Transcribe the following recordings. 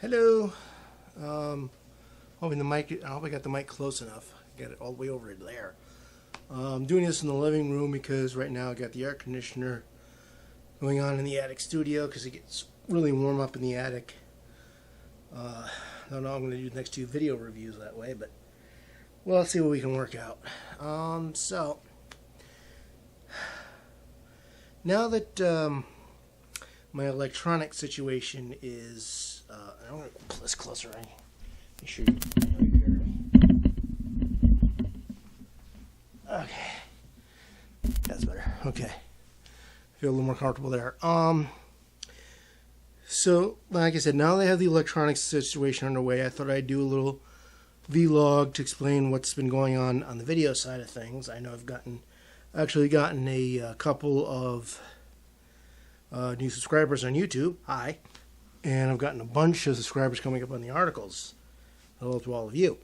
Hello. Hoping the mic. I hope I got the mic close enough. Got it all the way over there. I'm doing this in the living room because right now I got the air conditioner going on in the attic studio because it gets really warm up in the attic. I don't know. I'm going to do the next two video reviews that way, but well, let's see what we can work out. So now that my electronic situation is, I'm going to pull this closer. Make sure you know you hear me. Okay, that's better. Okay, feel a little more comfortable there. So like I said, now they have the electronics situation underway. I thought I'd do a little vlog to explain what's been going on the video side of things. I know I've actually gotten a couple of new subscribers on YouTube. Hi. And I've gotten a bunch of subscribers coming up on the articles. Hello to all of you.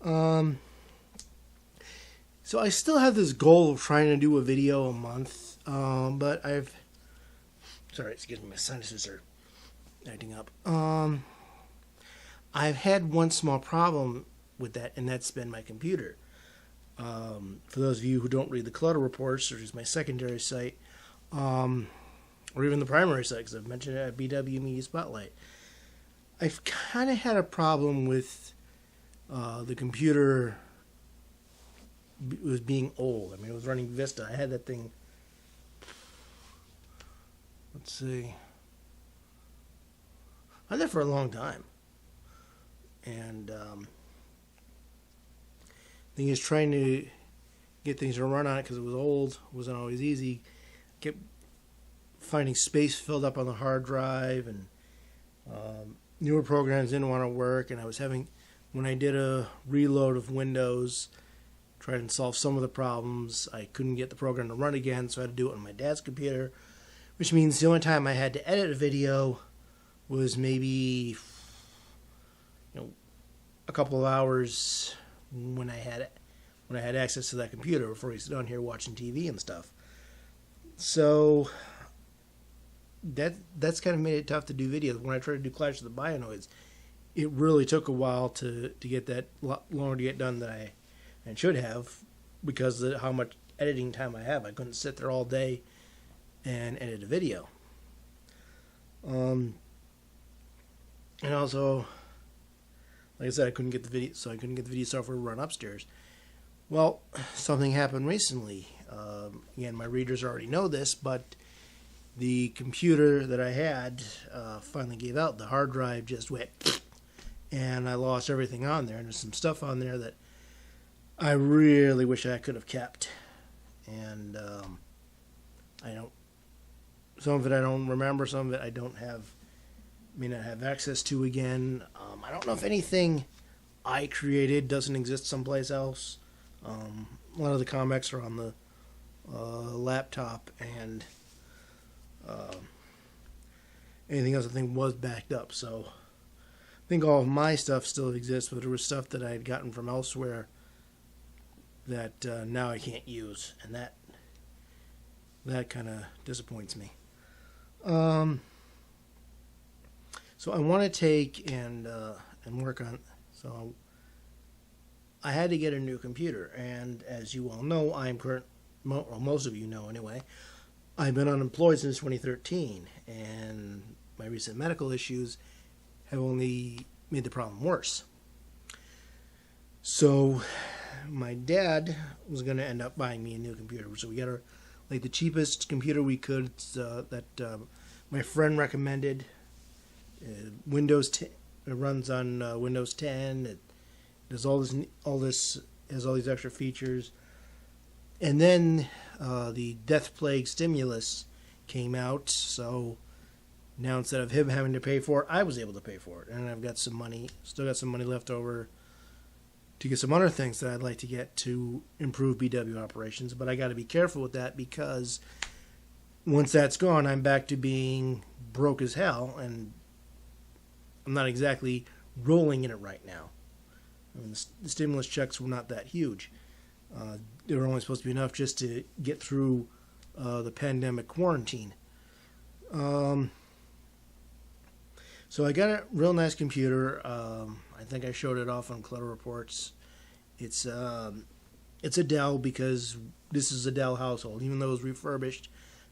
So I still have this goal of trying to do a video a month, but sorry, excuse me, my sinuses are acting up. I've had one small problem with that, and that's been my computer. For those of you who don't read the Clutter Reports, which is my secondary site, or even the primary site, because I've mentioned it at BW Media Spotlight, I've kind of had a problem with the computer was being old. I mean, it was running Vista. I had that thing, let's see, I had that for a long time. And thing is, trying to get things to run on it because it was old wasn't always easy. Kept finding space filled up on the hard drive, and newer programs didn't want to work. And I was having, when I did a reload of Windows, tried and solve some of the problems, I couldn't get the program to run again, so I had to do it on my dad's computer, which means the only time I had to edit a video was maybe a couple of hours when I had access to that computer before I sit down here watching TV and stuff. So that's kind of made it tough to do videos. When I tried to do Clash of the Bionoids, it really took a while to get that, longer to get done than I should have, because of how much editing time I have. I couldn't sit there all day and edit a video. And also, like I said, I couldn't get the video software to run upstairs. Well, something happened recently. Again, my readers already know this, but the computer that I had finally gave out. The hard drive just went, and I lost everything on there. And there's some stuff on there that I really wish I could have kept. And some of it I don't remember, some of it I may not have access to again. I don't know if anything I created doesn't exist someplace else. A lot of the comics are on the laptop, and anything else I think was backed up. So I think all of my stuff still exists, but there was stuff that I had gotten from elsewhere that now I can't use, and that kind of disappoints me. So I want to take and work on. So I had to get a new computer, and as you all know, most of you know anyway, I've been unemployed since 2013, and my recent medical issues have only made the problem worse. So my dad was going to end up buying me a new computer, so we got the cheapest computer we could that my friend recommended. Windows 10. It runs on Windows 10. It does all this has all these extra features. And then the Death Plague Stimulus came out, so now instead of him having to pay for it, I was able to pay for it, and I've got still got some money left over to get some other things that I'd like to get to improve BW operations. But I got to be careful with that, because once that's gone, I'm back to being broke as hell, and I'm not exactly rolling in it right now. I mean, the stimulus checks were not that huge. They were only supposed to be enough just to get through the pandemic quarantine. So So I got a real nice computer. I think I showed it off on Clutter Reports. It's a Dell because this is a Dell household. Even though it was refurbished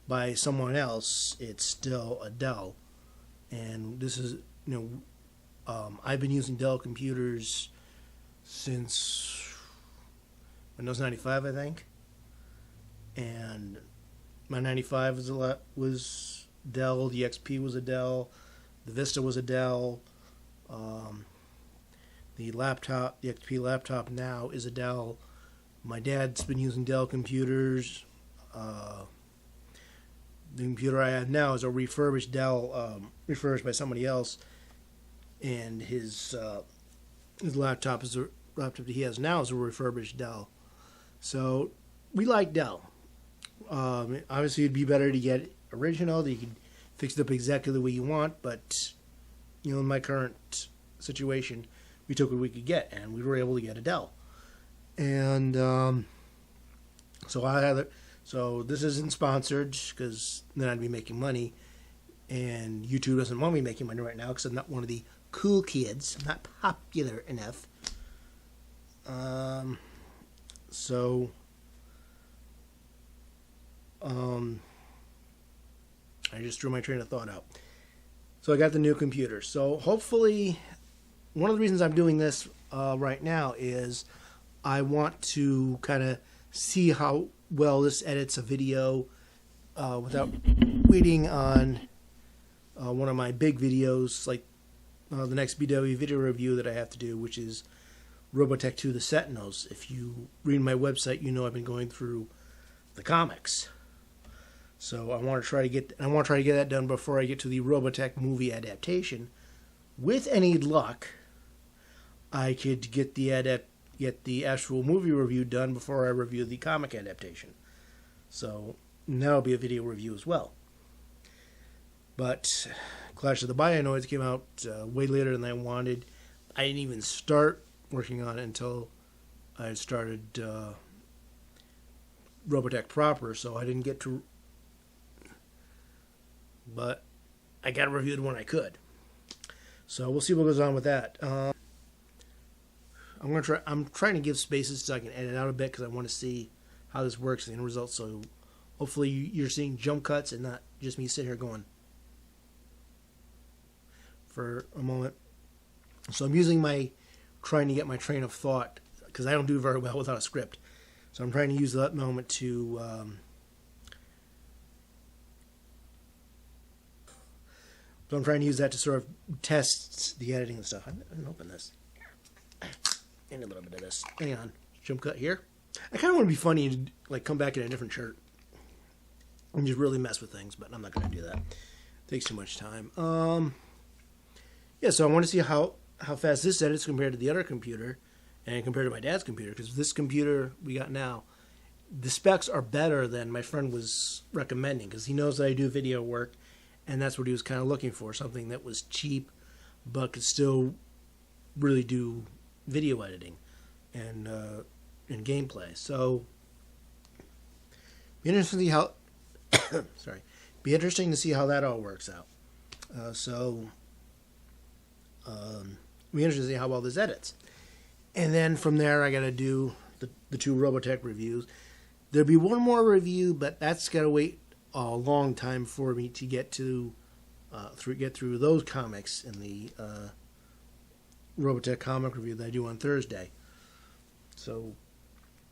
by someone else, it's still a Dell. And this is, I've been using Dell computers since Windows 95, I think. And my 95 was Dell. The XP was a Dell. The Vista was a Dell. The XP laptop now is a Dell. My dad's been using Dell computers. The computer I have now is a refurbished Dell, refurbished by somebody else, and his laptop that he has now is a refurbished Dell. So we like Dell. Obviously, it'd be better to get original. That you could fix it up exactly the way you want, but in my current situation, we took what we could get, and we were able to get a Dell. And so this isn't sponsored because then I'd be making money, and YouTube doesn't want me making money right now because I'm not one of the cool kids. I'm not popular enough. I just threw my train of thought out. So I got the new computer. So hopefully, one of the reasons I'm doing this right now is I want to kind of see how well this edits a video without waiting on one of my big videos, like the next BW video review that I have to do, which is Robotech 2: The Sentinels. If you read my website, you know I've been going through the comics. So I want to try to get that done before I get to the Robotech movie adaptation. With any luck, I could get the actual movie review done before I review the comic adaptation. So that'll be a video review as well. But Clash of the Bionoids came out way later than I wanted. I didn't even start working on it until I started Robotech proper, so I didn't get to. But I got it reviewed when I could. So we'll see what goes on with that. I'm trying to give spaces so I can edit out a bit because I want to see how this works in the end result. So hopefully you're seeing jump cuts and not just me sitting here going for a moment. So I'm trying to get my train of thought because I don't do very well without a script. So I'm trying to use that moment to sort of test the editing and stuff. I didn't open this. And a little bit of this. Hang on. Jump cut here. I kind of want to be funny and like come back in a different shirt and just really mess with things, but I'm not going to do that. It takes too much time. So I want to see how fast this edits compared to the other computer and compared to my dad's computer, because this computer we got now, the specs are better than my friend was recommending because he knows that I do video work, and that's what he was kind of looking for, something that was cheap but could still really do video editing and gameplay. So be interesting to see how be that all works out. Be interesting to see how well this edits. And then from there I gotta do the two Robotech reviews. There'll be one more review, but that's gotta wait a long time for me to get through those comics in the Robotech comic review that I do on Thursday. So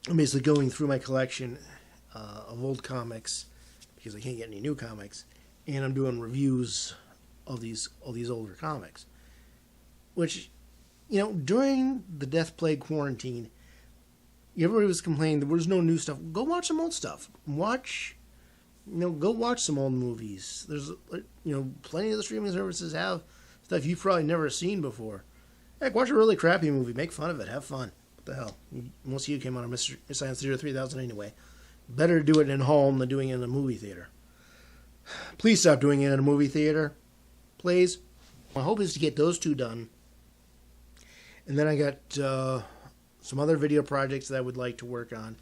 I'm basically going through my collection of old comics because I can't get any new comics, and I'm doing reviews of these older comics. Which, during the Death Plague quarantine, everybody was complaining there was no new stuff. Go watch some old stuff. Go watch some old movies. There's, plenty of the streaming services have stuff you've probably never seen before. Heck, watch a really crappy movie. Make fun of it. Have fun. What the hell? Most of you came out of Mystery Science Theater 3000 anyway. Better to do it in home than doing it in a movie theater. Please stop doing it in a movie theater. Please. My hope is to get those two done. And then I got some other video projects that I would like to work on.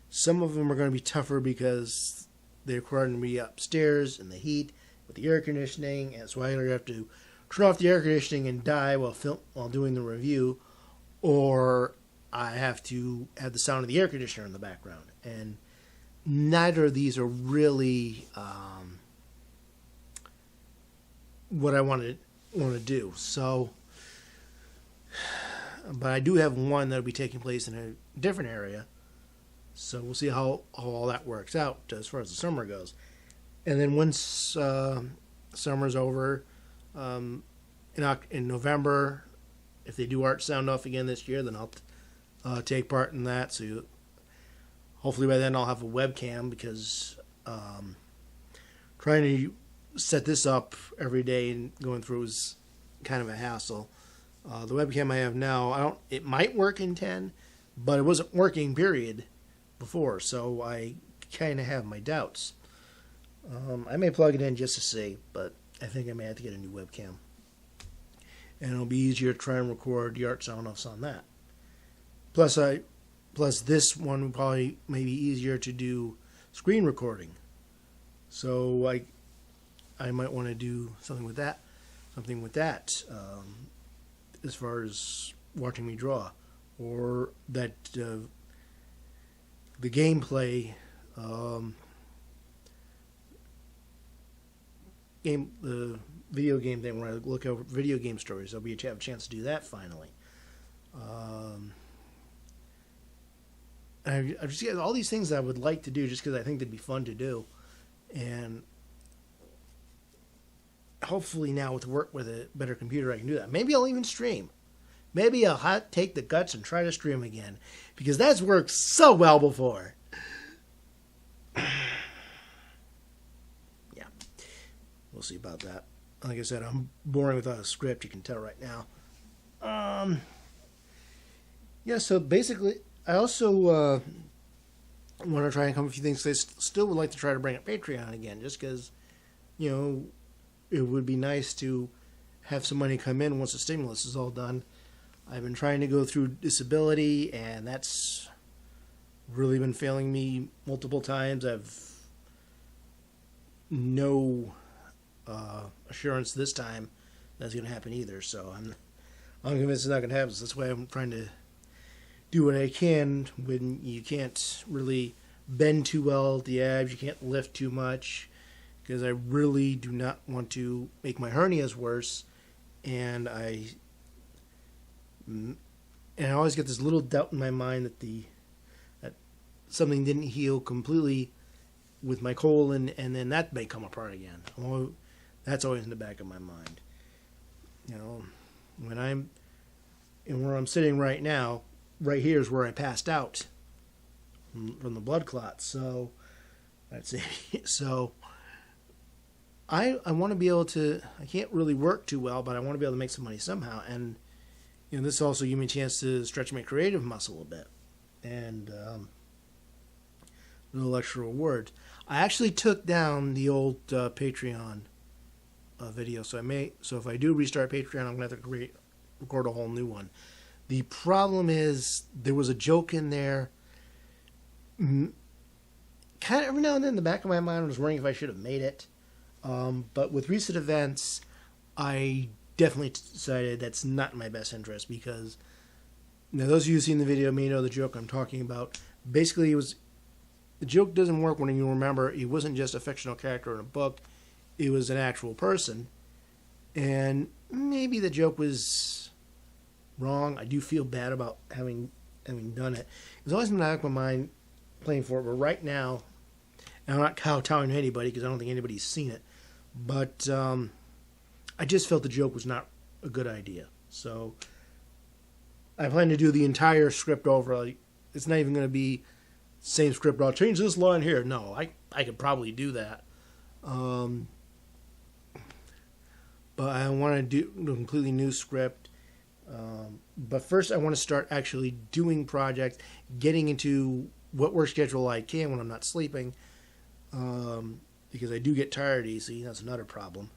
Some of them are going to be tougher because they're requiring me upstairs in the heat with the air conditioning, and so I have to turn off the air conditioning and die while doing the review, or I have to have the sound of the air conditioner in the background. And neither of these are really what I want to do. So, but I do have one that'll be taking place in a different area. So we'll see how all that works out as far as the summer goes. And then once summer's over, in November, if they do Art Sound Off again this year, then I'll take part in that. So hopefully by then I'll have a webcam, because trying to set this up every day and going through is kind of a hassle. The webcam I have now, it might work in 10, but it wasn't working, period, before, so I kind of have my doubts. I may plug it in just to see, but I think I may have to get a new webcam. And it'll be easier to try and record the art sound offs on that. Plus this one would probably maybe easier to do screen recording. So I might want to do something with that. As far as watching me draw, or that the gameplay, the video game thing, where I look over video game stories. I'll have a chance to do that finally. I just get all these things that I would like to do just because I think they'd be fun to do, and hopefully now with a better computer I can do that. Maybe I'll even stream. Maybe I'll take the guts and try to stream again, because that's worked so well before. Yeah, we'll see about that. Like I said, I'm boring without a script. You can tell right now. Yeah. So basically, I also want to try and come up with a few things. I still would like to try to bring up Patreon again, just because, it would be nice to have some money come in once the stimulus is all done. I've been trying to go through disability, and that's really been failing me multiple times. I've no assurance this time that's going to happen either, so I'm convinced it's not going to happen. So that's why I'm trying to do what I can when you can't really bend too well at the abs, you can't lift too much, because I really do not want to make my hernias worse, and I always get this little doubt in my mind that something didn't heal completely with my colon, and then that may come apart again. That's always in the back of my mind. When I'm and where I'm sitting right now, right here is where I passed out from the blood clot. So that's it. So I want to be able to. I can't really work too well, but I want to be able to make some money somehow. And this also gave me a chance to stretch my creative muscle a bit, and a little extra reward. I actually took down the old Patreon video, so if I do restart Patreon, I'm gonna have to record a whole new one. The problem is there was a joke in there. Kind of every now and then in the back of my mind, I was wondering if I should have made it. But with recent events, I definitely decided that's not in my best interest, because now those of you who've seen the video may know the joke I'm talking about. Basically, the joke doesn't work when you remember it wasn't just a fictional character in a book, it was an actual person. And maybe the joke was wrong. I do feel bad about having done it. It's always in the back of my mind playing for it, but right now, and I'm not kowtowing to anybody because I don't think anybody's seen it, but I just felt the joke was not a good idea. So I plan to do the entire script over. It's not even going to be the same script. I'll change this line here. No, I could probably do that. But I want to do a completely new script. But first I want to start actually doing projects, getting into what work schedule I can when I'm not sleeping. Because I do get tired easy. That's another problem.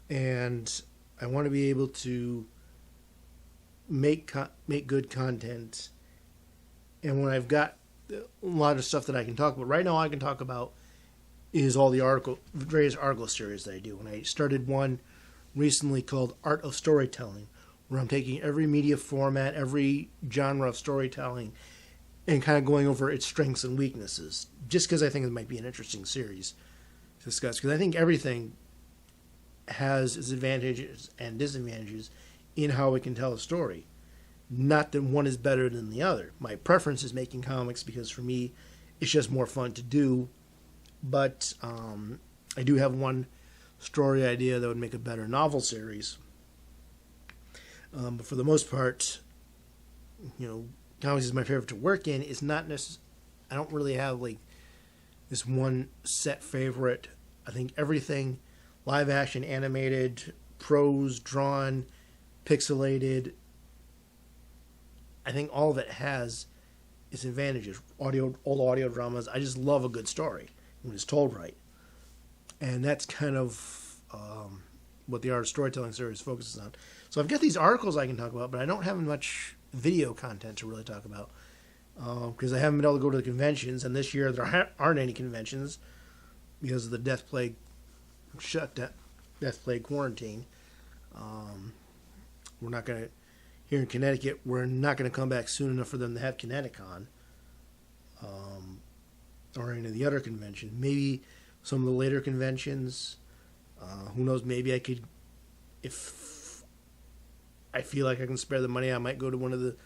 And I want to be able to make good content. And when I've got a lot of stuff that I can talk about, right now I can talk about is all the various article series that I do. And I started one recently called Art of Storytelling, where I'm taking every media format, every genre of storytelling, and kind of going over its strengths and weaknesses, just because I think it might be an interesting series to discuss. Because I think everything has its advantages and disadvantages in how it can tell a story. Not that one is better than the other. My preference is making comics because for me, it's just more fun to do. But I do have one story idea that would make a better novel series. But for the most part, comics is my favorite to work in. It's not necessarily, I don't really have like this one set favorite. I think everything, live action, animated, prose, drawn, pixelated, I think all of it has its advantages. Old audio dramas, I just love a good story when it's told right. And that's kind of what the Art of Storytelling series focuses on. So I've got these articles I can talk about, but I don't have much video content to really talk about because I haven't been able to go to the conventions. And this year there aren't any conventions because of the Death Plague quarantine. We're not going to, here in Connecticut, we're not going to come back soon enough for them to have Kineticon or any of the other conventions. Maybe some of the later conventions. Who knows? Maybe I could, if I feel like I can spare the money, I might go to one of the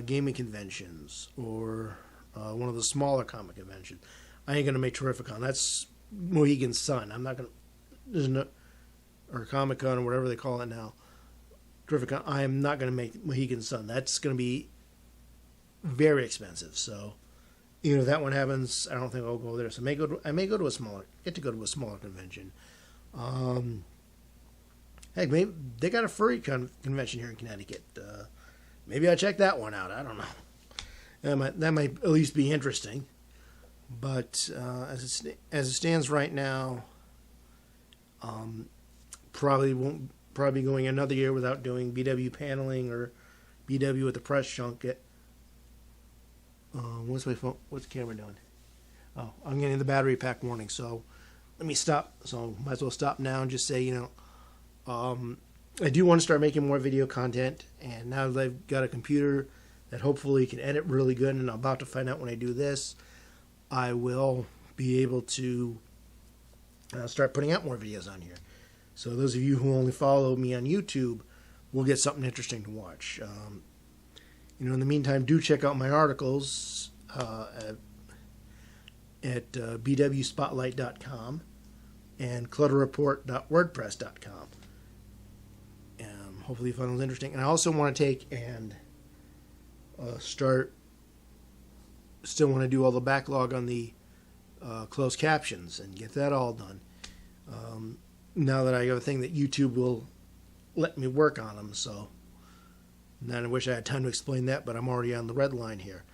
gaming conventions or one of the smaller comic conventions. I ain't going to make Terrificon. That's Mohegan Sun. I'm not going to, there's no, or Comic Con or whatever they call it now. Terrificon. I am not going to make Mohegan Sun. That's going to be very expensive. So, if that one happens, I don't think I'll go there. So I may go to a smaller convention. Heck, maybe they got a furry convention here in Connecticut. Maybe I'll check that one out. I don't know. That might at least be interesting. But as it stands right now, probably won't be going another year without doing BW paneling or BW at the press junket. What's my phone? What's the camera doing? Oh, I'm getting the battery pack warning. So let me stop. So might as well stop now and just say, I do want to start making more video content. And now that I've got a computer that hopefully can edit really good, and I'm about to find out when I do this, I will be able to start putting out more videos on here. So those of you who only follow me on YouTube will get something interesting to watch. In the meantime, do check out my articles at bwspotlight.com and clutterreport.wordpress.com. Hopefully you find those interesting. And I also want to take and still want to do all the backlog on the closed captions and get that all done. Now that I have a thing that YouTube will let me work on them, so now I wish I had time to explain that, but I'm already on the red line here.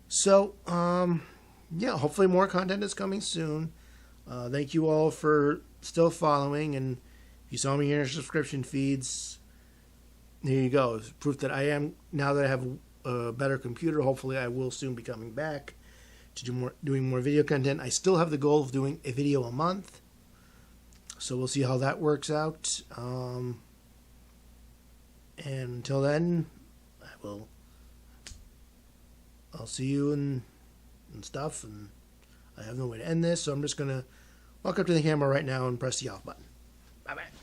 So, hopefully more content is coming soon. Thank you all for still following, and if you saw me in your subscription feeds, there you go. It's proof that I am, now that I have a better computer, hopefully I will soon be coming back to doing more video content. I still have the goal of doing a video a month. So we'll see how that works out. And until then, I'll see you and stuff. And I have no way to end this, so I'm just going to walk up to the camera right now and press the off button. Bye-bye.